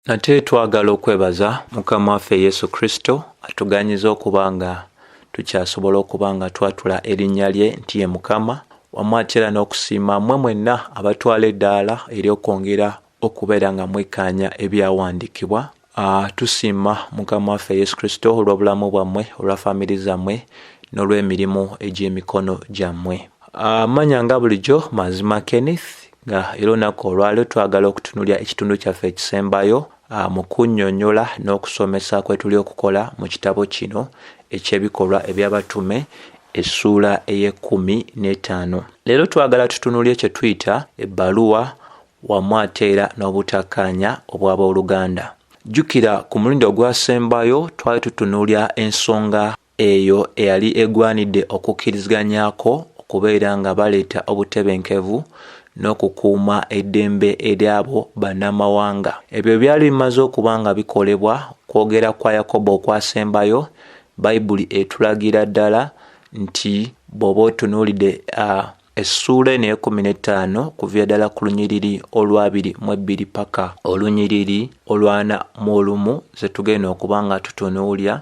Nate twagala okwebaza Mukama waffe Yesu Kristo atuganyiza okubanga tukyasobola okubanga twatula erinnya lye nti ye Mukama, wamwatera n'okusiima mmwe mwenna abatwala eddaala ery'okwongera okubeera nga mwekkaanya ebyawandiikibwa. Tusiima Mukama waffe Yesu Kristo olw'obulamu bwammwe, olwa famiri zammwe n'olw'emirimu egy'emikono gyammwe. Manya nga bulijjo Mazima Kenneth nga era olunaku olwaleero twagala okutunuulya ekitundu kyaffe ekisembayo mu kunnyonnyola n'okusomesa kwe tuli okukola mu kitabo kino eky'ebikolwa eby'abatume essuula ey'e15. Leero twagala tutunuulye kye tuyita ebbaluwa wamu ate era n'obutakanya obw'abooluganda. Jjukira ku mulundi ogwasembayo twali tutunuulya ensonga eyo eyali egwanidde okukkiriziganyako okubeera nga baleeta obutebenkevu n'okukuuma eddembe ery'abo bannamawanga. Ebyo byali bimaze okuba nga bikolebwa. Kwogera kwa Yakobo okwasembayo, Bayibuli etulagira ddala nti bw'oba otunuulidde essuula eno ey'e15 kuva ddala ku lunyiriri olw'22 paka olunyiriri olw'41 ze tugenda okuba nga tutunuulya,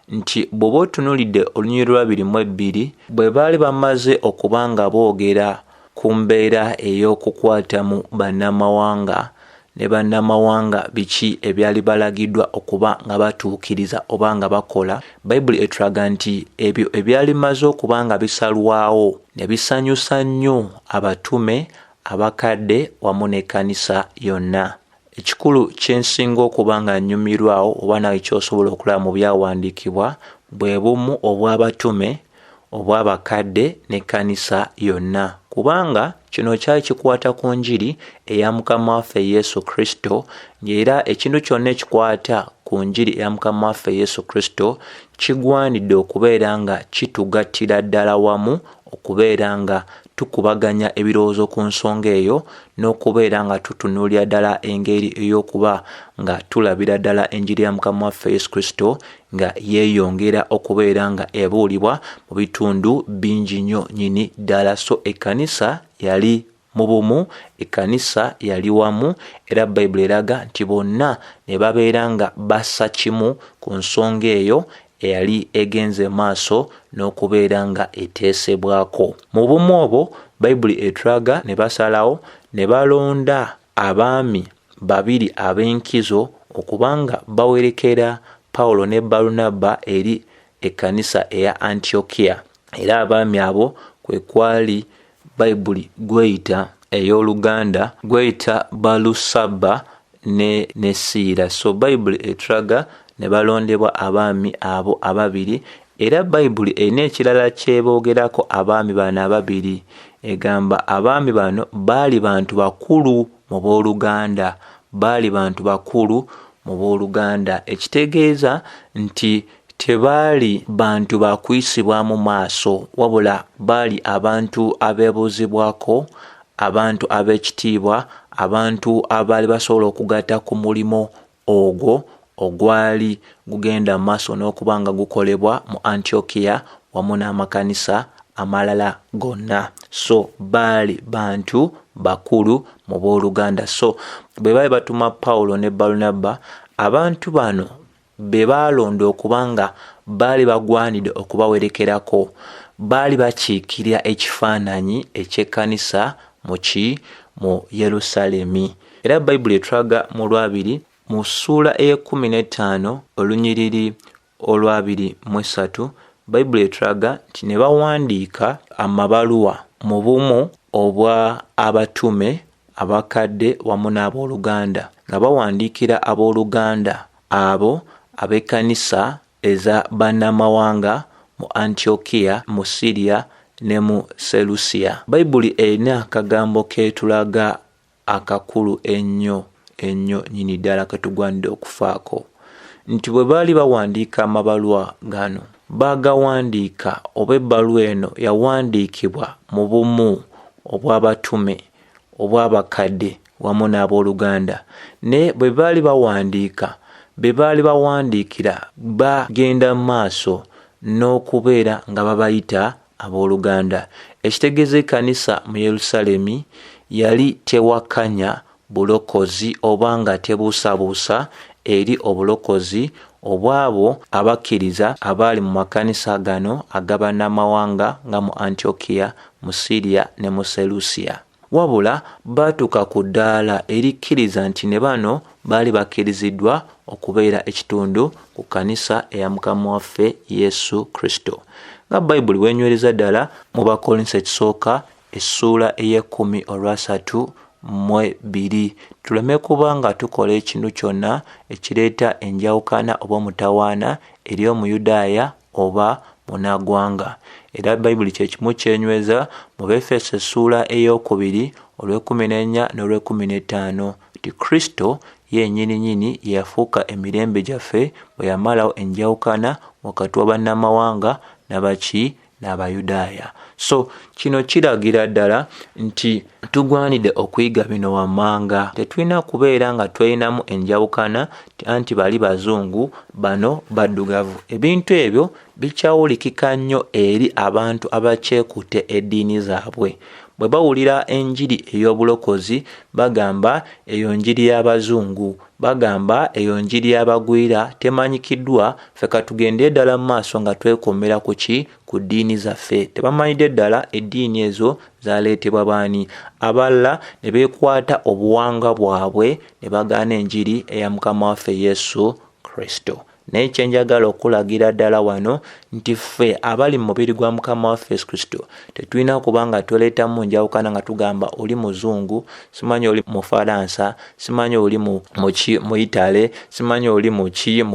nti bw'oba otunuulidde olunyiriri olw'22 bwe baali bamaze okuba nga boogera ku mbeera ey'okukwata mu bannamawanga ne bannamawanga biki ebyali balagiddwa okuba nga batuukiriza oba nga bakola, Bayibuli etulaga nti ebyo ebyali bimaze okuba nga bisalwawo ne bisanyusa nnyo abatume, abakadde wamu n'ekkanisa yonna. Ekikulu kyensinga okuba nga nnyumirwawo oba nawe ky'osobola okulaba mu byawandiikibwa bwe bumu obw'abatume, obw'abakadde n'ekkanisa yonna, kubanga kino kyali kikwata ku njiri eya Mukama waffe Yesu Kristo, ng'era ekintu kyonna ekikwata ku njiri eya Mukama waffe Yesu Kristo kigwanidde okubeera nga kitugattira ddala wamu, okubeera nga tukubaganya ebirowoozo ku nsonga eyo, n'okubeera nga tutunuulira ddala engeri ey'okuba nga tulabira ddala enjiri ya Mukama waffe Yesu Kristo nga yeeyongera okubeera nga ebuulibwa mu bitundu bingi nnyo nnyini ddala. So ekkanisa yali mu bumu, ekkanisa yali wamu, era Bayibuli eraga nti bonna ne babeera nga bassa kimu ku nsonga eyo eyali egenze maaso n'okubeera nga eteesebwako. Mu bumu obwo Bayibuli etulaga ne basalawo ne balonda abaami 2 ab'enkizo okubanga bawerekera Pawulo ne Balunabba eri ekkanisa eya Antiokia, era abaami abo kwe kwali Bayibuli gweyita ey'oluganda gweyita Balusaba ne Siira. So Bayibuli etulaga ne balondebwa abaami abo 2, era Bayibuli erina ekirala kyeboogerako abaami bano 2. Egamba abaami bano baali bantu bakulu mu booluganda, baali bantu bakulu mu booluganda, ekitegeeza nti tebaali bantu bakuyisibwamu maaso, wabula baali abantu abeebuuzibwako, abantu ab'ekitiibwa, abantu abaali basobola okugatta ku mulimo ogwo ogwali gugenda maaso n'okuba nga gukolebwa mu Antiokia wamu n'amakanisa amalala gonna. So baali bantu bakulu mu booluganda. So bwe baali batuma Pawulo ne Balunabba, abantu bano be baalonda okubanga baali bagwanidde okubawerekerako, baali bakiikirira ekifaananyi eky'ekkanisa mu Yerusaalemi. Era Bayibuli etulaga mu Lwabiri mu ssuula ey'e15 olunyiriri olw'23, Bayibuli etulaga nti ne bawandiika amabaluwa mu bumu obwa abatume, abakadde wamu n'abooluganda, nga bawandiikira abooluganda abo ab'ekkanisa eza bannamawanga mu Antiokia, mu Siriya ne mu Selusiya. Bayibuli erina akagambo keetulaga akakulu ennyo nnyini ddala ketugwanidde okufaako, nti bwe baali bawandiika amabaluwa gano baagawandiika oba ebbaluwa eno yawandiikibwa mu bumu obw'abatume, obw'abakadde wamu n'abooluganda. Ne bwe baali bawandiika, be baali bawandiikira bagenda mu maaso n'okubeera nga babayita abooluganda. Ekitegeeza ekkanisa mu Yerusaalemi yali tewakanya bulokozi obanga tebuusabuusa eri obulokozi obwabo abakkiriza abaali mu makanisa gano ag'abannamawanga nga mu Antiokia, mu Syria ne mu Seleucia. Wabula baatuuka ku ddaala erikkiriza nti ne bano baali bakkiriziddwa okubeera ekitundu ku kanisa eya Mukama waffe Yesu Kristo. Nga Bayibuli bw'enywereza ddala mu Bakolinso ekisooka essuula ey'10:32, tuleme kuba nga tukola ekintu kyonna ekireeta enjawukana oba omutawaana eri Omuyudaaya oba munnagwanga. Era Bayibuli kyekimu kyenyweza mu Befeso essuula ey'okubiri:14 n'olw'15 nti Kristo yennyini yafuuka emirembe gyaffe bwe yamalawo enjawukana wakati w'abannamawanga n'Abayudaaya. So kino kiragira ddala nti tugwanidde okuyiga bino wammanga. Tetulina kubeera nga tweyinamu enjawukana anti bali bazungu, bano baddugavu. Ebintu ebyo bikyawulikika nnyo eri abantu abakyekutte eddiini zaabwe. Bwe bawulira enjiri ey'obulokozi bagamba eyo njiri y'abazungu, bagamba eyo njiri y'abagwira temanyikiddwa. Ffe katugende ddala mu maaso nga twekomera ku ki? Ku ddiini zaffe. Tebamanyidde ddala eddiini ezo zaaleetebwa baani. Abalala ne beekwata obuwangwa bwabwe ne bagaana enjiri eya Mukama waffe Yesu Kristo. Naye kyenjagala okulagira ddala wano nti ffe abali mu mubiri gwa Mukama waffe Yesu Kristo tetulina kuba nga twereetamu njawukana nga tugamba oli muzungu, simanyi oli Mufalansa, simanyi oli mu Itale, simanyi oli mu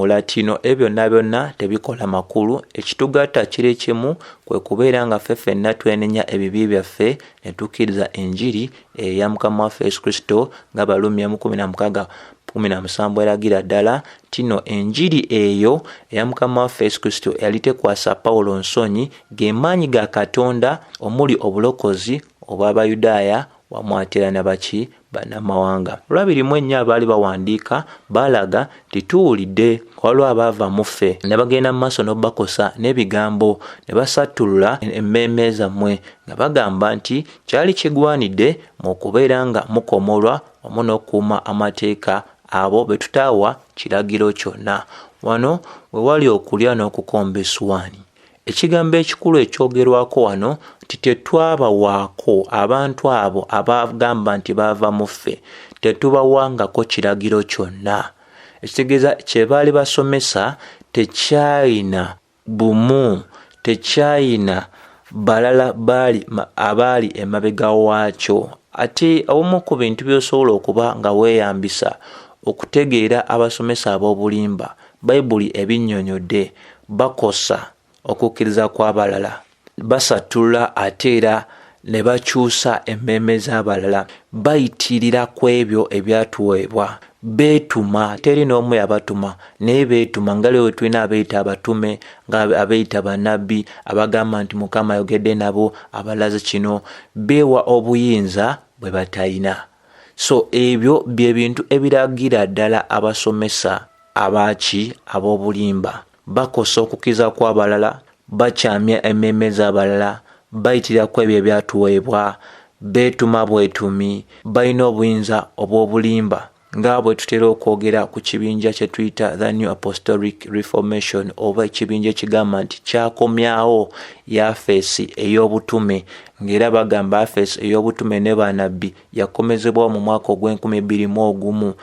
Latino. Ebyo byonna tebikola makulu. Ekitugatta kiri kimu, kwe kubeera nga ffe ffenna twenenya ebibi byaffe ne tukkiriza enjiri eya Mukama waffe Yesu Kristo nga Balumi 16:17 eragira ddala tino enjiri eyo eya Mukama waffe Yesu Kristo yali tekwasa Pawulo nsonyi, ge maanyi ga Katonda omuli obulokozi obw'Abayudaaya wamu ate n'abaki bannamawanga. Olwabirimu abaali bawandiika baalaga nti tuwulidde waliwo abaava mu ffe ne bagenda mu maaso n'obakosa n'ebigambo ne basattulula emmeeme zammwe nga bagamba nti kyali kigwanidde mu kubeera nga mukomolwa wamu n'okukuuma amateeka abo be tutaawa kiragiro kyonna. Wano we wali okulya n'okukomba essuwaani. Ekigambo ekikulu ekyogerwako wano nti tetwabawaako abantu abo abagamba nti baava mu ffe, tetubawangako kiragiro kyonna. Ekitegeeza kye baali basomesa tekyayina bumu, tekyayina balala abaali emabega waakyo. Ate obumu ku bintu by'osobola okuba nga weeyambisa okutegeera abasomesa ab'obulimba, Bayibuli ebinnyonnyodde, bakosa okukkiriza kw'abalala, basattula ate era ne bakyusa emmeeme z'abalala, bayitirira ku ebyo ebyatuweebwa, beetuma. Teri n'omu yabatuma, naye beetuma nga leero tulina abeeyita abatume, nga abeeyita bannabbi, abagamba nti Mukama ayogedde nabo, abalaze kino, beewa obuyinza bwe batalina. So ebyo bye bintu ebiragira ddala abasomesa ab'obulimba. Bakosa okukkiriza kw'abalala, bakyamya emmeeme z'abalala, bayitira ku ebyo ebyatuweebwa, beetuma bwetumi, balina obuyinza obw'obulimba. Nga bwe tutera okwogera ku kibinja kye tuyita the New Apostolic Reformation oba ekibinja ekigamba nti kyakomyawo yafeesi ey'obutume, ng'era bagamba yafeesi ey'obutume ne bannabbi yakomezebwawo mu mwaka ogw'2021.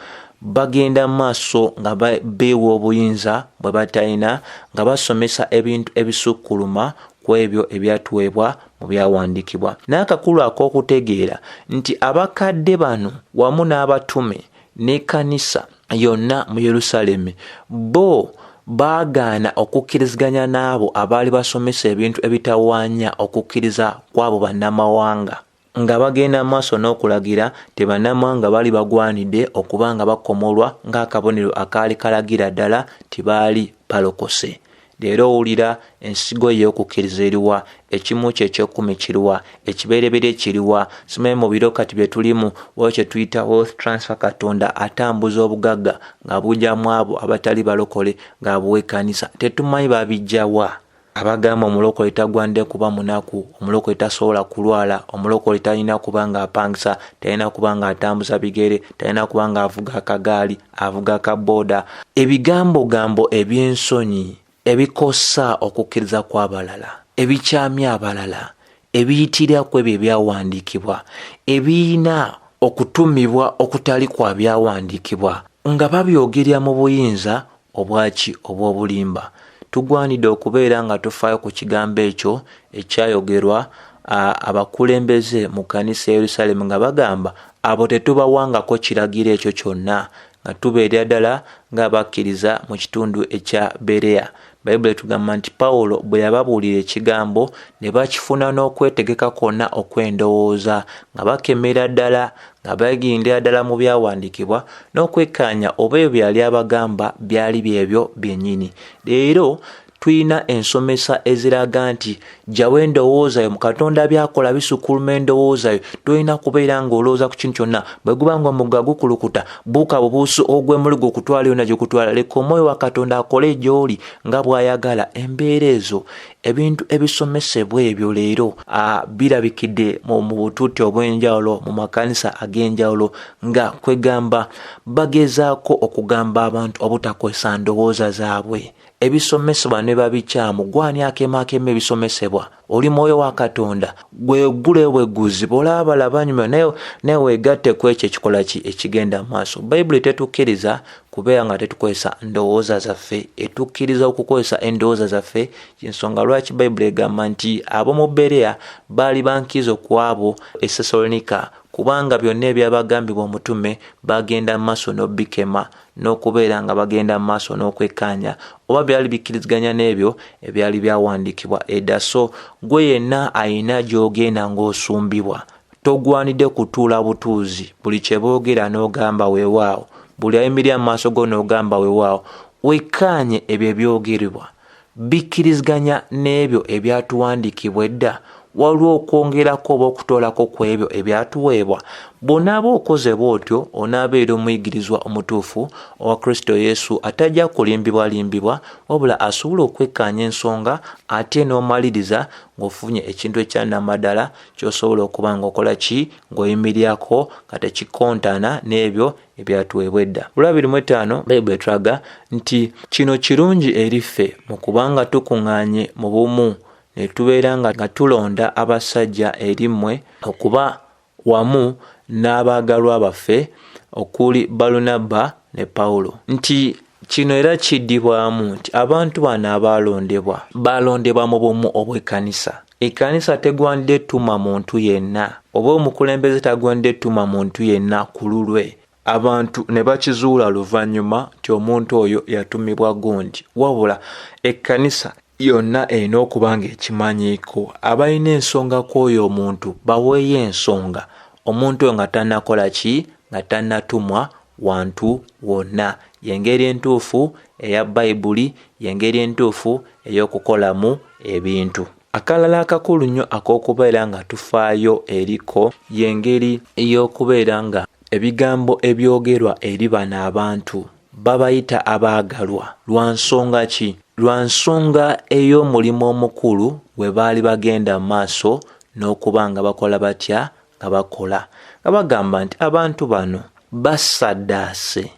Bagenda maaso nga beewa obuyinza bwe batalina, nga basomesa ebintu ebisukkuluma ku ebyo ebyatuweebwa mu byawandiikibwa. N'akakulu ak'okutegeera nti abakadde bano wamu n'abatume n'ekkanisa yonna mu Yerusaalemi bo baagaana okukkiriziganya n'abo abaali basomesa ebintu ebitawaanya okukkiriza kw'abo bannamawanga, nga bagenda maaso n'okulagira nti bannamawanga bali bagwanidde okuba nga bakomolwa ng'akabonero akaali kalagira ddala nti baali balokose. Leero owulira ensigo y'okukkiriza eriwa, ekimu kye eky'okumi kiruwa, ekibereberye kiruwa. Simanyi mu biro kati bye tulimu waliwo kye tuyita wealth transfer, Katonda atambuza obugagga ng'abugyamu abo abatali balokole ng'abuwa ekkanisa. Tetumanyi babijjawa. abagamba omulokole tagwande kuba munaku, omulokole tasobola kulwala, omulokole talina kubanga apangisa, talina kubanga atambuza bigere, talina kubanga avuga akagaali, avuga akaboda. Ebigambo ebyensonyi ebikosa okukkiriza kw'abalala, ebikyamya abalala, ebiyitira ku ebyo ebyawandiikibwa, ebiyina okutumibwa okutali kwa byawandiikibwa, nga babyogerya mu buyinza obwaki obw'obulimba. Tugwanidde okubeera nga tufaayo ku kigambo ekyo ekyayogerwa abakulembeze mu kkanisa Yerusalemu nga bagamba abo tetubawangako kiragiro ekyo kyonna, nga tubeera ddala ng'abakkiriza mu kitundu ekya Bereya. Bayibuli tugamba nti Pawulo bwe yababuulira ekigambo ne bakifuna n'okwetegeka kwonna okw'endowooza, nga bakemera ddala, nga bagindira ddala mu byawandiikibwa n'okwekkaanya oba ebyo byali abagamba byali byebyo byennyini. Leero tuyina ensomesa eziraga nti jjawo endowooza yo, mu Katonda byakola bisukuluma endowooza yo, tolina kubeera ng'olowooza ku kintu kyonna. Bwe guba nga omugga gukulukuta, buuka bubuusi ogwe muli gukutwala yonna gyekutwala, leka omwoyo wa Katonda akole gy'oli nga bw'ayagala. Embeera ezo, ebintu ebisomesebwa ebyo leero birabikidde mu butuuti obw'enjawulo mu makanisa ag'enjawulo, nga kwegamba bagezaako okugamba abantu obutakozesa ndowooza zaabwe. Ebisomesebwa ne babikyamu, gwani akemaakema ebisomesebwa? Oli mwoyo wa Katonda, gwegule bweguzi bolaba banyuma naye weegatte ku ekyo ekikola ki ekigenda maaso. Bayibuli tetukkiriza kubeera nga tetukozesa ndowooza zaffe, etukkiriza okukozesa endowooza zaffe. Ensonga lwaki Bayibuli egamba nti ab'omu Bereya baali bankiriza ku abo e Sesalonika, kubanga byonna ebyabagambibwa omutume bagenda maaso n'obikema n'okubeera nga bagenda maaso n'okwekkaanya, oba byali bikkiriziganya n'ebyo ebyali byawandiikibwa edda. So gwe yenna ayina gy'ogenda ng'osumbibwa, togwanidde kutuula butuuzi. Buli kye boogera n'ogamba weewaawo, buli ayimirira mu maaso go n'ogamba weewaawo. Wekkaanye ebyo ebyogerebwa bikkiriziganya n'ebyo ebyatuwandiikibwa edda, waliwo okwongerako oba okutoolako ku ebyo ebyatuweebwa. Bw'onaaba okoze bw'otyo, onaabeera omuyigirizwa omutuufu owa Kristo Yesu, atajja kulimbibwalimbibwa, wabula asobola okwekkaanya ensonga ate n'omaliriza ng'ofunye ekintu ekyannamaddala ky'osobola okuba ng'okola ki, ng'oyimiryako nga tekikontana n'ebyo ebyatuweebwa edda. Olwa 25 Bayibuli etulaga nti kino kirungi eri ffe mu kubanga tukuŋŋaanye mu bumu ne tubeera nga tulonda abasajja eri mmwe okuba wamu n'abaagalwa baffe okuli Balunabba ne Pawulo, nti kino era kiddibwamu nti abantu bano abaalondebwa baalondebwa mu bumu obw'ekkanisa. Ekkanisa tegwandde tuma muntu yenna, oba omukulembeze tagwandde tuma muntu yenna ku lulwe abantu ne bakizuula luvannyuma nti omuntu oyo yatumibwa gundi, wabula ekkanisa yonna erina okuba ng'ekimanyiiko. Abalina ensonga ku oyo omuntu baweeyo ensonga, omuntu oyo nga tannakola ki, nga tannatumwa wantu wonna. Y'engeri entuufu eya Bayibuli, y'engeri entuufu ey'okukolamu ebintu. Akalala akakulu nnyo ak'okubeera nga tufaayo eriko y'engeri ey'okubeera nga ebigambo ebyogerwa eri bano abantu babayita abaagalwa. Lwa nsonga ki? Lwa nsonga ey'omulimu omukulu we baali bagenda mu maaso n'okuba nga bakola batya, nga bakola, nga bagamba nti abantu bano basaddaase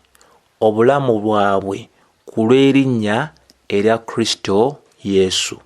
obulamu bwabwe ku lw'erinnya erya Kristo Yesu.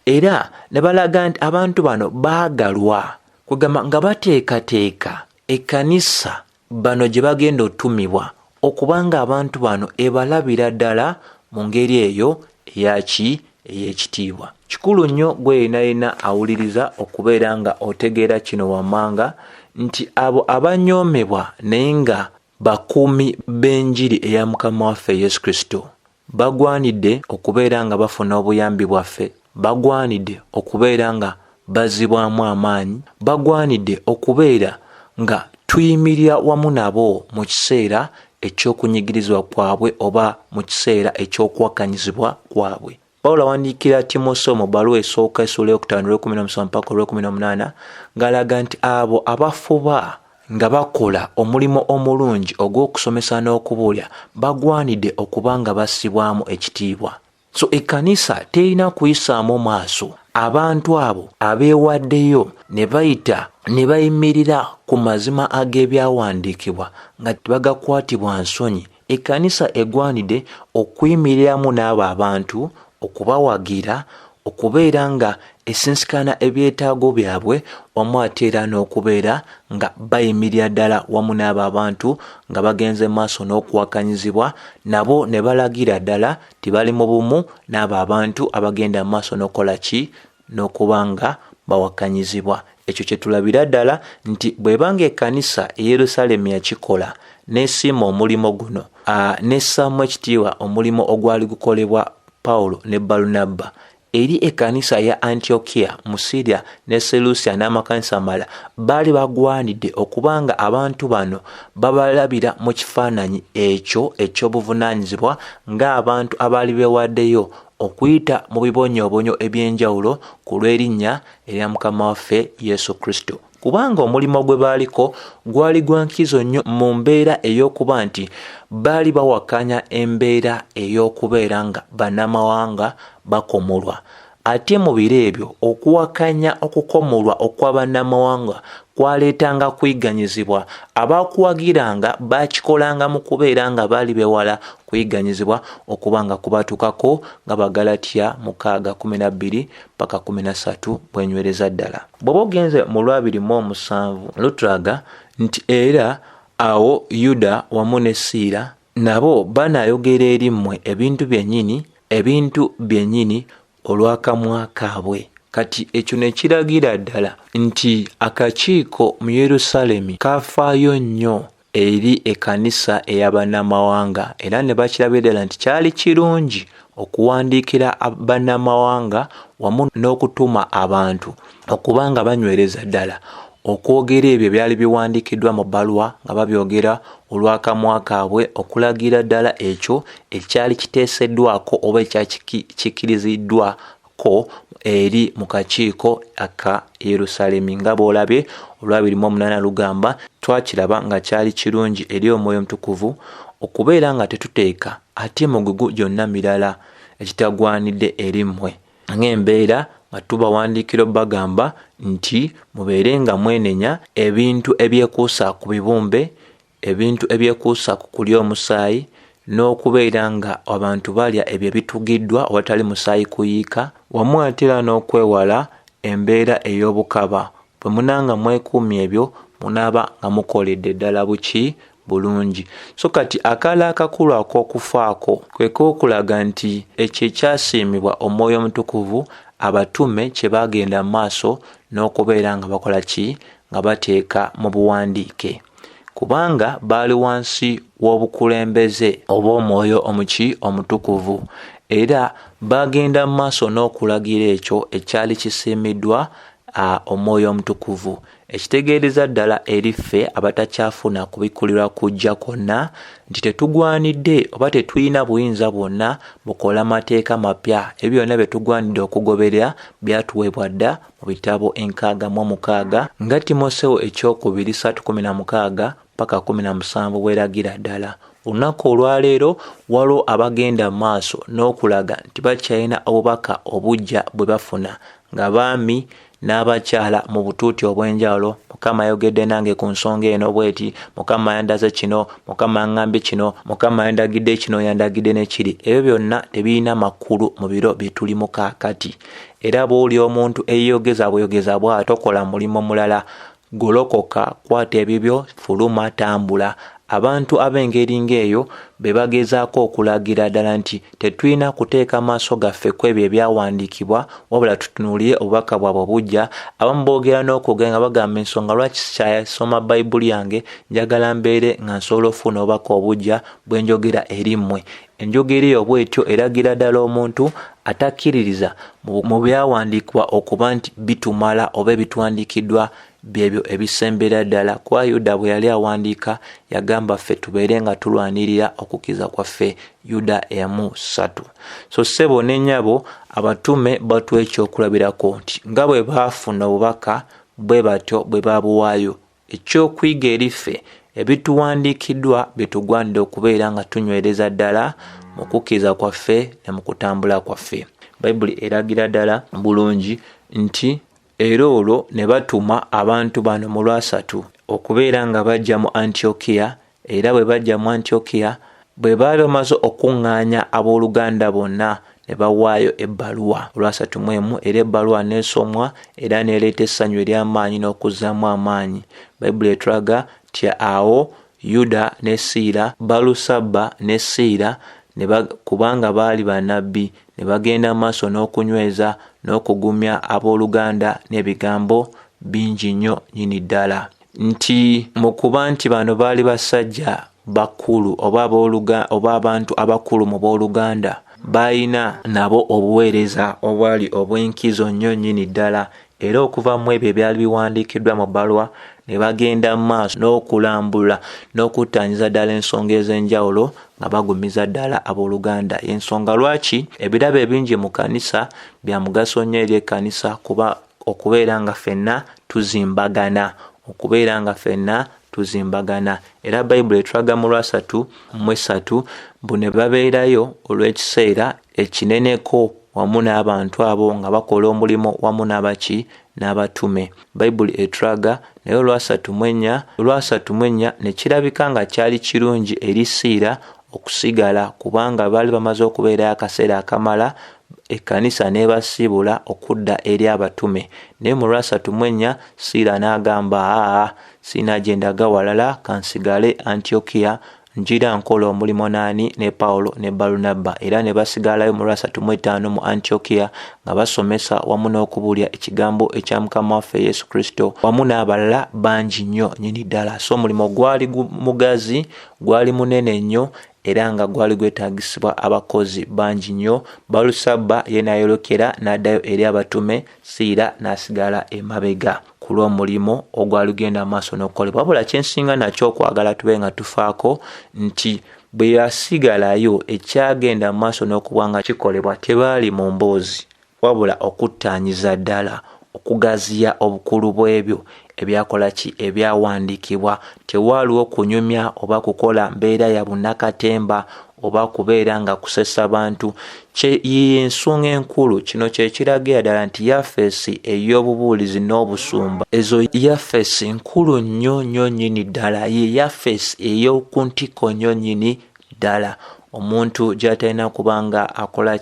Era ne balaga nti abantu bano baagalwa, kugamba nga bateekateeka ekkanisa bano gye bagenda otumibwa okubanga abantu bano ebalabira ddala mu ngeri eyo eyaki, ey'ekitiibwa. Kikulu nnyo gwe yenna awuliriza okubeera nga otegeera kino wammanga, nti abo abanyoomebwa naye nga bakuumi b'enjiri eya Mukama waffe Yesu Kristo bagwanidde okubeera nga bafuna obuyambi bwaffe, bagwanidde okubeera nga bazibwamu amaanyi, bagwanidde okubeera nga tuyimirira wamu nabo mu kiseera eky'okunyigirizibwa kwabwe oba mu kiseera eky'okwakanyizibwa kwabwe. Pawulo awandiikira Timoseewo mu bbaluwa esooka essula 5:17 mpaka 18 ng'alaga nti abo abafuba nga bakola omulimu omulungi ogw'okusomesa n'okubuulya bagwanidde okuba nga bassibwamu ekitiibwa. So ekkanisa terina kuyisaamu maaso abantu abo abeewaddeyo ne bayita ne bayimirira ku mazima ag'ebyawandiikibwa nga tebagakwatibwa nsonyi. Ekkanisa egwanidde okuyimiriramu n'abo abantu, okubawagira, okubeera nga esinsikana ebyetaago byabwe, wamu ate era n'okubeera nga bayimirira ddala wamu n'abo abantu nga bagenze maaso n'okuwakanyizibwa, nabo ne balagira ddala tibali mu bumu n'abo abantu abagenda maaso n'okola ki, n'okuba nga bawakanyizibwa. Ekyo kye tulabira ddala nti bw'ebanga ekkanisa e Yerusaalemi yakikola n'esiima omulimo guno, n'essaamu ekitiibwa omulimo ogwali gukolebwa Pawulo ne Balunabba eri ekkanisa ya Antiokia mu Syria ne Seleucia n'amakanisa amalala, baali bagwanidde okubanga abantu bano babalabira mu kifaananyi ekyo eky'obuvunaanyizibwa ng'abantu abaali beewaddeyo okuyita mu bibonyoobonyo eby'enjawulo ku lw'erinnya erya Mukama waffe Yesu Kristo. Kubanga omulimo gwe baaliko gwali gwa nkizo nnyo mu mbeera ey'okuba nti baali bawakanya embeera ey'okubeera nga bannamawanga bakomolwa. Ate mu biro ebyo okuwakanya okukomolwa okw'abannamawanga kwaleetanga kwiganyizibwa. Abaakuwagiranga baakikolanga mu kubeera nga baali bewala kwiganyizibwa okuba nga kubatuukako nga Bagalatiya 6:12-13 bwenywereza ddala. Bw'oba ogenze mu 2:7 lutulaga nti era awo Yuda wamu ne Siira nabo banaayogera eri mmwe ebintu byennyini olw'akamwa kaabwe. Kati ekyo ne kiragira ddala nti akakiiko mu Yerusaalemi kafaayo nnyo eri ekkanisa ey'abannamawanga, era ne bakirabira ddala nti kyali kirungi okuwandiikira bannamawanga wamu n'okutuma abantu okuba nga banywereza ddala okwogera ebyo byali biwandiikiddwa mu bbaluwa nga babyogera olw'akamwa kaabwe, okulagira ddala ekyo ekyali kiteeseddwako oba ekyakikiriziddwako eri mu kakiiko aka Yerusaalemi. Nga bw'olabye 2:8 lugamba twakiraba nga kyali kirungi eri Omwoyo Omutukuvu okubeera nga tetuteeka ate emigugu gyonna mirala ekitagwanidde eri mmwe, ng'embeera nga tubawandiikira bagamba nti mubeere nga mwenenya ebintu ebyekuusa ku bibumbe, ebintu ebyekuusa ku kulya omusaayi, n'okubeera nga abantu balya ebyo bitugiddwa awatali musaayi kuyiika, wamu ate era n'okwewala embeera ey'obukaba. Bwe munanga mwekuumya ebyo munaaba nga mukoledde ddala buki bulungi. So kati akaala akakulu ak'okufaako kwe k'okulaga nti ekyo ekyasiimibwa Omwoyo Omutukuvu abatume kye baagenda mu maaso n'okubeera nga bakola ki, nga bateeka mu buwandiike, kubanga baali wansi w'obukulembeze obw'Omwoyo Omutukuvu, era baagenda mu maaso n'okulagira ekyo ekyali kisiimiddwa Omwoyo Omutukuvu. Ekitegeereza ddala eri ffe abatakyafuna kubikulirwa kujja kwonna nti tetugwanidde oba tetulina buyinza bwonna bukola mateeka mapya. Ebyo byonna bye tugwanidde okugoberera byatuweebwa dda mu bitabo 6:6 nga Timoseewo 2:3-16-17 bweragira ddala. Olunaku olwaleero waliwo abagenda mu maaso n'okulaga nti bakyalina obubaka obujja bwe bafuna nga baami n'abakyala mu butuuti obw'enjawulo. Mukama ayogedde nange ku nsonga eno bweti, Mukama yandaze kino, Mukama yaŋŋambye kino, Mukama yandagidde kino, yandagidde nekiri. Ebyo byonna tebirina makulu mu biro bye tulimu kaakati. Era bw'oli omuntu eyogeza bweyogeza bw'atokola mulimu mulala, golokoka, kwata ebibyo, fuluma, tambula. Abantu ab'engeri ng'eyo be bagezaako okulagira ddala nti tetulina kuteeka maaso gaffe ku ebyo ebyawandiikibwa, wabula tutunuulire obubaka bwabwe obujja. Abamu boogera n'okugenda nga bagamba ensonga lwaki sikyasoma Bayibuli yange, njagala mbeere nga nsobola okufuna obubaka obujja bwe njogera eri mmwe. Enjogera eyo bw'etyo eragira ddala omuntu atakkiririza mu byawandiikibwa okuba nti bitumala oba ebituwandiikiddwa byebyo ebisembera ddala. Kwa Yuda bwe yali awandiika yagamba ffe tubeere nga tulwanirira okukiza kwaffe, Yuda 3. So ssebo ne nnyabo abatume batuwa ekyokulabirako nti nga bwe baafuna obubaka bwe batyo bwe babuwaayo. Ekyokuyiga eri ffe ebituwandiikiddwa bye tugwanidde okubeera nga tunywereza ddala mu kukkiriza kwaffe ne mu kutambula kwaffe. Bayibuli eragira ddala bulungi nti era olwo ne batuma abantu bano mu Lwasatu okubeera nga bajja mu Antiokia, era bwe bajja mu Antiokia bwe baali bamaze okuŋŋaanya abooluganda bonna ne bawaayo ebbaluwa Lwasatu mu emu, era ebbaluwa n'esomwa era n'ereeta essanyu ery'amaanyi n'okuzzaamu amaanyi. Bayibuli etulaga nti awo Yuda ne Siira, Balusaba ne Siira kubanga baali bannabbi ne bagenda maaso n'okunyweza n'okugumya abooluganda n'ebigambo bingi nnyo nnyini ddala. Nti mu kuba nti bano baali basajja bakulu oba abantu abakulu mu booluganda, balina nabo obuweereza obwali obw'enkizo nnyo nnyini ddala, era okuva mu ebyo ebyali biwandiikiddwa mu bbaluwa ne bagenda mu maaso n'okulambula n'okuttanyiza ddala ensonga ez'enjawulo nga bagumiza ddala abooluganda. Ensonga lwaki ebirabo ebingi mu kanisa bya mugaso nnyo eri ekkanisa okubeera nga ffenna tuzimbagana, era Bayibuli etulaga mu Lwasatu mu esatu mbu ne babeerayo olw'ekiseera ekineneko wamu n'abantu abo nga bakola omulimu wamu n'abatume. Bayibuli etulaga naye Lwasatu mu ennya ne kirabika nga kyali kirungi eri Siira okusigala, kubanga baali bamaze okubeerayo akaseera akamala, ekkanisa n'ebasiibula okudda eri abatume. Naye mu Lwasatu mu ennya Siira n'agamba sina gyendaga walala, kansigale Antiokia njira nkola omulimu nani ne Paulo ne Balunabba, era ne basigalayo mu Lwasatu mu etaano mu Antiokia nga basomesa wamu n'okubuulya ekigambo ekya Mukama waffe Yesu Kristo wamu n'abalala bangi nnyo nnyini ddala. So omulimu gwali mugazi, gwali munene nnyo, era nga gwali gwetaagisibwa abakozi bangi nnyo. Balusaba ye n'ayolokera n'addayo eri abatume, Siira n'asigala emabega ku lw'omulimu ogwali genda maaso n'okukolebwa. Wabula kyensinga nakyo okwagala tube nga tufaako nti bwe yasigalayo ekyagenda maaso n'okuba nga kikolebwa tebaali mu mboozi, wabula okuttaanyiza ddala, okugaziya obukulu bw'ebyo ebyawandiikibwa. Tewaaliwo kunyumya oba kukola mbeera ya bunnakatemba oba kubeera nga kusesa bantu. Ensonga enkulu kino kye kiragira ddala nti yafeesi ey'obubuulizi n'obusumba, ezo yafeesi nkulu nnyo nnyo nnyini ddala, ye yafeesi ey'oku ntiko nnyo nnyini ddala. Omuntu gy'atalina kubanga akola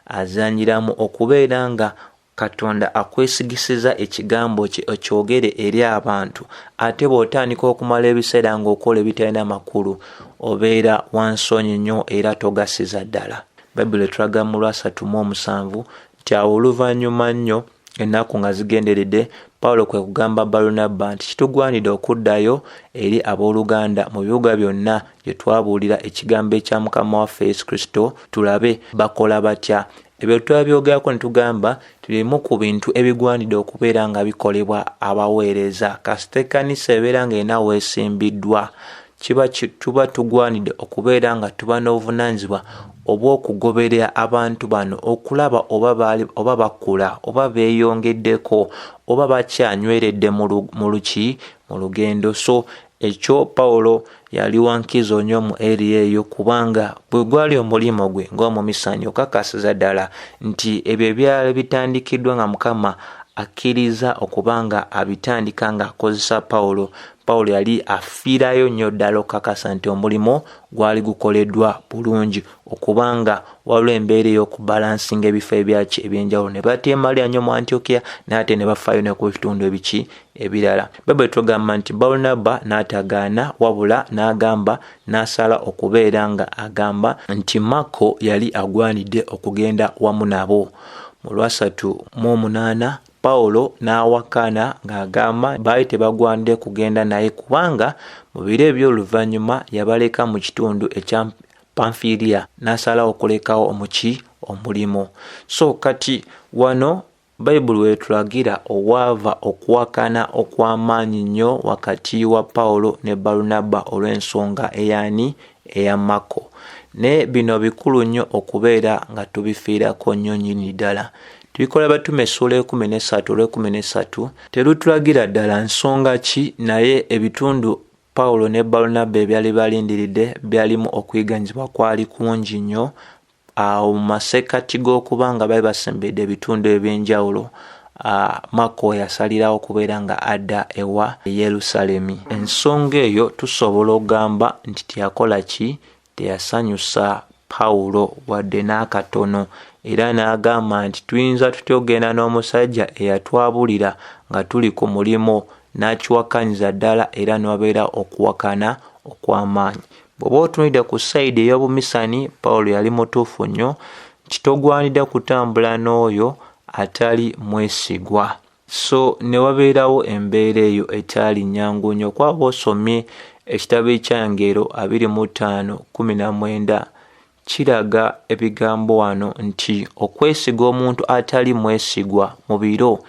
azanyiramu okubeera nga Katonda akwesigisiza ekigambo kye okyogere eri abantu, ate bw'otandika okumala ebiseera ng'okola ebitalina makulu obeera wansonyi nnyo era togasiza ddala. Bayibuli etulaga mu Lwasatu mu omusanvu nti awo oluvannyuma nnyo ennaku nga zigenderedde, Pawulo kwe kugamba Balunabba nti kitugwanidde okuddayo eri abooluganda mu bibuga byonna gye twabuulira ekigambo ekya Mukama waffe Yesu Kristo, tulabe bakola batya. Ebyo twabyogerako ne tugamba tulimu ku bintu ebigwanidde okubeera nga bikolebwa abaweereza. Kasita ekkanisa ebeera ng'erina weesimbiddwa, tuba tugwanidde okubeera nga tuba n'obuvunaanyizibwa obw'okugoberera abantu bano okulaba oba bakula oba beeyongeddeko oba bakyanyweredde mu lugendo. So ekyo Pawulo yali wankizo nnyo mu eri eyo, kubanga bwe gwali omulimu gwe ng'omumisanyo okakasiza ddala nti ebyo ebyali bitandikiddwa nga Mukama akkiriza okubanga abitandika ng'akozesa Pawulo yali afiirayo nnyo ddala okukakasa nti omulimu gwali gukoleddwa bulungi, okubanga waliwo embeera ey'okubalansinga ebifo eby'enjawulo. Ne bateemalira nnyo mu Antiokia n'ate ne bafaayo ne ku bitundu ebirala. Bayibuli tugamba nti Balunabba n'atagaana, wabula n'asala okubeera nga agamba nti Mako yali agwanidde okugenda wamu nabo. Mu Lwasatu mu omunaana Pawulo n'awakana ng'agamba baali tebagwanidde kugenda naye kubanga mu biro eby'oluvannyuma yabaleka mu kitundu ekya Pamfiliya n'asalawo okulekawo omulimu. So kati wano Bayibuli wetulagira owaava okuwakana okw'amaanyi nnyo wakati wa Pawulo ne Balunabba olw'ensonga eya Mako. Ne bino bikulu nnyo okubeera nga tubifiirako nnyo nnyini ddala. Tubikola Batume essuula 13 olw'ekumi n'essatu terutulagira ddala nsonga ki, naye ebitundu Pawulo ne Balunabba byali balindiridde byalimu okuyiganizibwa kwali kungi nnyo. Awo mu masekkati g'okubanga bali basembedde ebitundu eby'enjawulo, Mako yasalirawo okubeera nga adda ewa Yerusalemi. Ensonga eyo tusobola okugamba nti teyakola ki? Teyasanyusa Pawulo wadde n'akatono, era n'agamba nti tuyinza tutya okugenda n'omusajja eyatwabulira nga tuli ku mulimo n'akiwakaniza ddala, era n'wabeera okuwakana okw'amaanyi. Bw'oba otunulidde ku sayidi ey'obumisani, Pawulo yali mutuufu nnyo, kitogwanidde kutambula n'oyo atali mwesigwa. So ne wabeerawo embeera eyo etali nnyangu nnyo. Kwaba osomye ekitabo kya Ngero 25:19 kiraga ebigambo wano nti okwesiga omuntu atali mwesigwa mu biro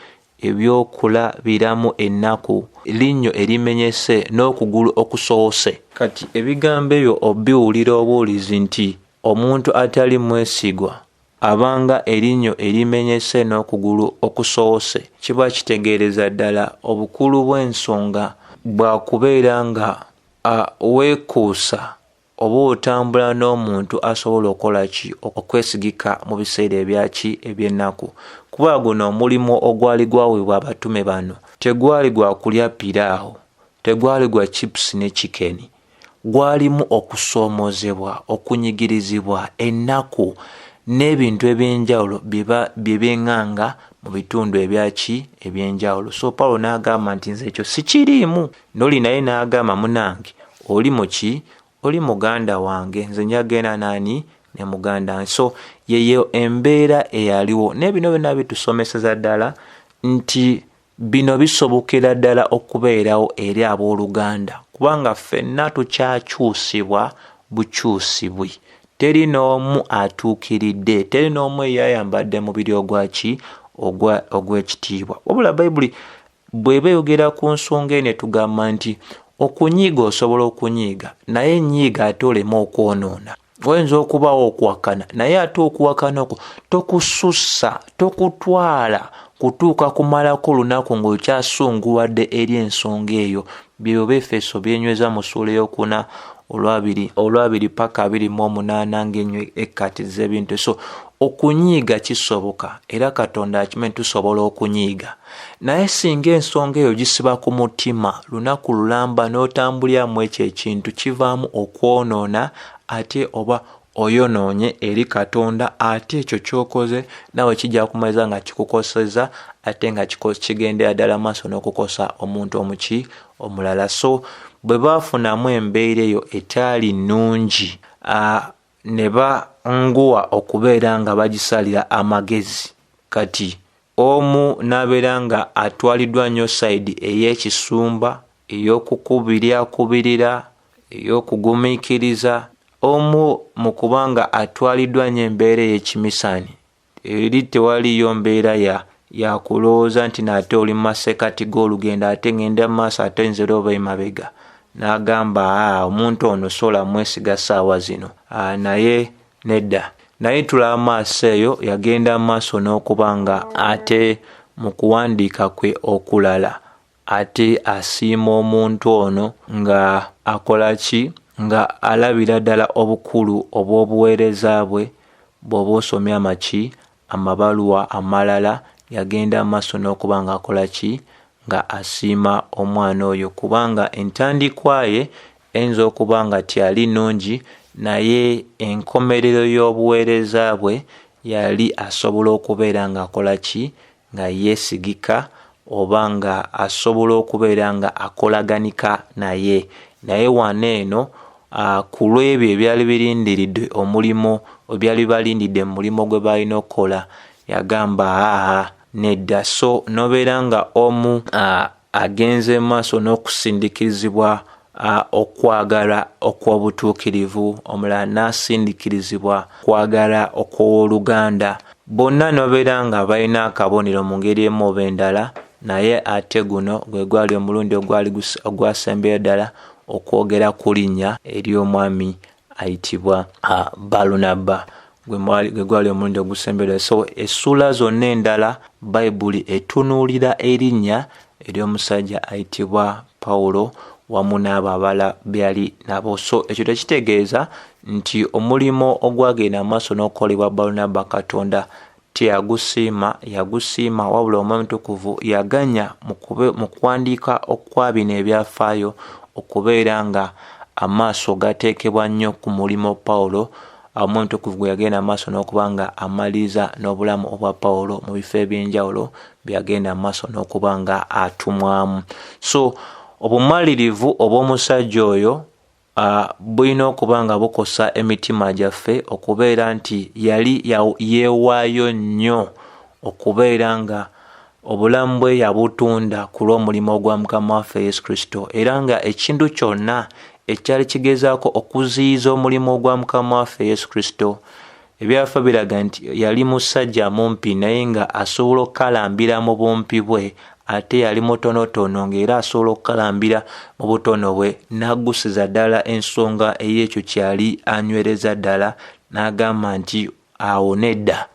ebyokulabiramu ennaku, linnyo erimenyese n'okugulu okusoose. Kati ebigambo ebyo obiwulira obuwulizi nti omuntu atali mwesigwa abanga erinnyo erimenyese n'okugulu okusoose, kiba kitegeereza ddala obukulu bw'ensonga bwakubeera nga weekuusa oba otambula n'omuntu asobola okukola ki? Okwesigika mu biseera ebyaki? Eby'ennaku. Kuba guno omulimu ogwali gwaweebwa abatume bano tegwali gwa kulya piraawo, tegwali gwa chips ne chicken, gwalimu okusoomoozebwa, okunyigirizibwa ennaku n'ebintu eby'enjawulo bye benganga mu bitundu ebyaki? Eby'enjawulo. So Pawulo n'agamba nti nze ekyo sikiriimu. Noli naye n'agamba munange, oli muki? Oli muganda wange, nze njagenda nani? Ne muganda wange. So yeyo embeera eyaliwo, n'ebino byonna bitusomeseza ddala nti bino bisobokera ddala okubeerawo eri abooluganda, kubanga ffenna tukyakyusibwa bukyusibwi. Teri n'omu atuukiridde, teri n'omu eyayambadde mubiri ogwaki? Ogw'ekitiibwa. Wabula Bayibuli bw'eba eyogera ku nsonga eno tugamba nti okunyiiga osobola okunyiiga, naye nyiiga ate olema okwonoona. Oyinza okubaawo okuwakana, naye ate okuwakana okwo tokusussa, tokutwala kutuuka kumalako olunaku ng'okyasunguwadde eri ensonga eyo. Byo Befeso byenyweza mu ssuula ey'okuna 2:28 ng'ennyo ekkatiza ebintu. So okunyiiga kisoboka, era Katonda akimanyi tusobola okunyiiga. Naye singa ensonga eyo gisiba ku mutima, lunaku lulamba n'otambuliramu ekyo ekintu, kivaamu okwonoona ate oba oyonoonye eri Katonda, ate ekyo ky'okoze nawe kijja kumaliza nga kikukoseza, ate nga kigendera ddala maaso n'okukosa omuntu omulala. So bwe baafunamu embeera eyo etaali nnungi, ne banguwa okubeera nga bagisalira amagezi. Kati omu n'abeera nga atwaliddwa nnyo sayidi ey'ekisumba, ey'okukubirira, ey'okugumiikiriza. Omu mu kubanga atwaliddwa nnyo embeera ey'ekimisani, eri tewaliyo mbeera ya kulowooza nti nate oli mu masekkati g'olugendo, ate ngenda mu maaso ate nzera oba emabega. N'agamba omuntu ono sola mwesiga ssaawa zino, naye nedda. Naye tulaba maaso eyo yagenda maaso n'okubanga ate mu kuwandiika kwe okulala ate asiima omuntu ono nga akola ki? Nga alabira ddala obukulu obw'obuweereza bwe. Bw'oba osomye amabaluwa amalala, yagenda maaso n'okubanga akola ki? Nga asiima omwana oyo, kubanga entandikwa ye eyinza okuba nga tyali nnungi, naye enkomerero y'obuweereza bwe yali asobola okubeera nga akola ki? Nga yeesigika, oba nga asobola okubeera nga akolaganika naye. Naye wano eno ku lw'ebyo ebyali birindiridde omulimo, ebyali balindidde mu mulimo gwe balina okukola, yagamba nedda. So nobeera nga omu agenze maaso n'okusindikirizibwa okwagala okw'obutuukirivu, omulala n'asindikirizibwa kwagala okw'oluganda. Bonna nobeera nga balina akabonero mu ngeri emu oba endala, naye ate guno gwe gwali omulundi ogwasembeyo ddala okwogera ku linnya ery'omwami ayitibwa Balunabba, gwe gwali omulundi ogusembeyo. So essuula zonna endala Bayibuli etunuulira erinnya ery'omusajja ayitibwa Pawulo wamu n'abo abala byali nabo. So ekyo tekitegeeza nti omulimo ogwagenda maaso n'okukolebwa Balunabba Katonda teyagusiima, yagusiima, wabula Omwoyo Omutukuvu yaganya mu kuwandiika okwa bino ebyafaayo okubeera nga amaaso gateekebwa nnyo ku mulimo Pawulo. Omwoyo Omutukuvu gwe yagenda maaso n'okuba nga amaliriza n'obulamu obwa Pawulo mu bifo eby'enjawulo byagenda maaso n'okuba nga atumwamu. So obumalirivu obw'omusajja oyo bulina okuba nga bukosa emitima gyaffe okubeera nti yali yeewaayo nnyo okubeera nga obulamu bwe yabutunda ku lw'omulimo gwa Mukama waffe Yesu Kristo, era nga ekintu kyonna ekyali kigezaako okuziyiza omulimo gwa Mukama waffe Yesu Kristo, ebyafa biraga nti yali musajja mumpi naye nga asobola okukalambira mu bumpi bwe, ate yali mutonotono ng'era asobola okukalambira mu butono bwe n'aggusiza ddala ensonga ey'ekyo kyali anywereza ddala, n'agamba nti awo nedda,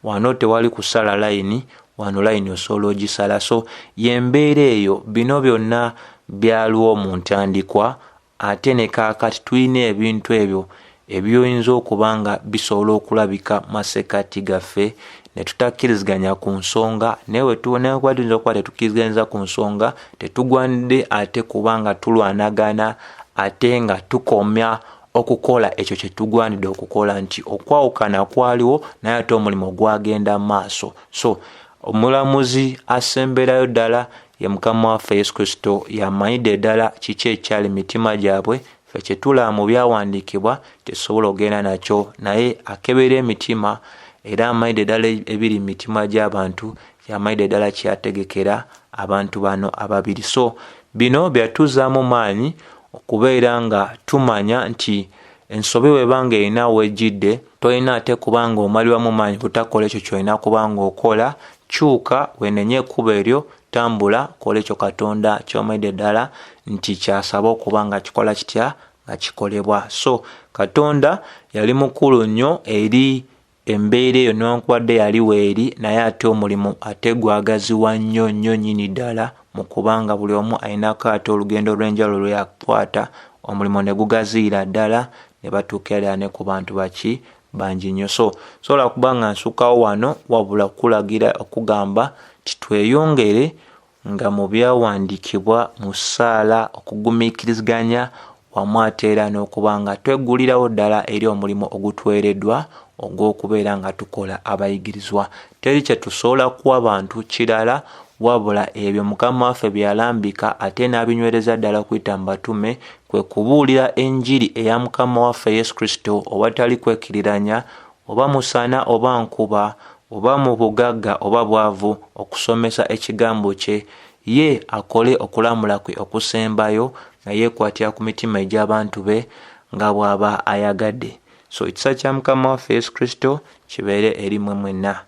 wano tewali kusala layini, wano layini osobola ogisala. So y'embeera eyo, bino byonna byaliwo mu ntandikwa, ate ne kaakati tulina ebintu ebyo ebyoyinza okuba nga bisobola okulabika masekati gaffe ne tutakkiriziganya ku nsonga, naye tuyinza okuba tetukkiriziganyiriza ku nsonga, tetugwanidde ate kubanga tulwanagana ate nga tukomya okukola ekyo kye tugwanidde okukola, nti okwawukana kwaliwo naye ate omulimo gwagenda maaso. So omulamuzi asemberayo ddala ye Mukama waffe Yesu Kristo yamanyidde ddala kiki ekyali mitima gyabwe. Ffe kye tulaba mu byawandiikibwa tesobola ogenda nakyo, naye akebera emitima era amanyidde ddala ebiri mu mitima gy'abantu, yamanyidde ddala kyategekera abantu bano ababiri. So bino byatuzaamu maanyi okubeera nga tumanya nti ensobi webanga erina wejjidde, tolina ate kubanga omalibwamu maanyi butakola ekyo kyolina kubanga okola. Kyuka wenenye ekkubo eryo, tambula, kola ekyo Katonda ky'omanyidde ddala nti kyasaba okuba nga kikola kitya, nga kikolebwa. So Katonda yali mukulu nnyo eri embeera eyo newankubadde yali weeri, naye ate omulimu ate gwagaziwa nnyo nnyo nnyini ddala mu kubanga buli omu alinako ate olugendo lw'enjawulo lwe yakwata, omulimu ne gugaziira ddala ne batuukira ne ku bantu baki bangi nnyo. So sobola kuba nga nsukawo wano, wabula kulagira okugamba titweyongere nga mu byawandiikibwa mu ssaala okugumiikiriziganya wamu ate era n'okuba nga tweggulirawo ddala eri omulimu ogutwereddwa ogw'okubeera nga tukola abayigirizwa. Teri kye tusobola kuwa bantu kirala wabula ebyo Mukama waffe byalambika ate n'abinywereza ddala kuyita mu batume, kwe kubuulira enjiri eya Mukama waffe Yesu Kristo, obatali kwekiriranya oba musana oba nkuba oba mu bugagga oba bwavu, okusomesa ekigambo kye, ye akole okulamula kwe okusembayo nga yeekwatira ku mitima egy'abantu be nga bw'aba ayagadde. So ekisa kya Mukama waffe Yesu Kristo kibeere eri mmwe mwenna.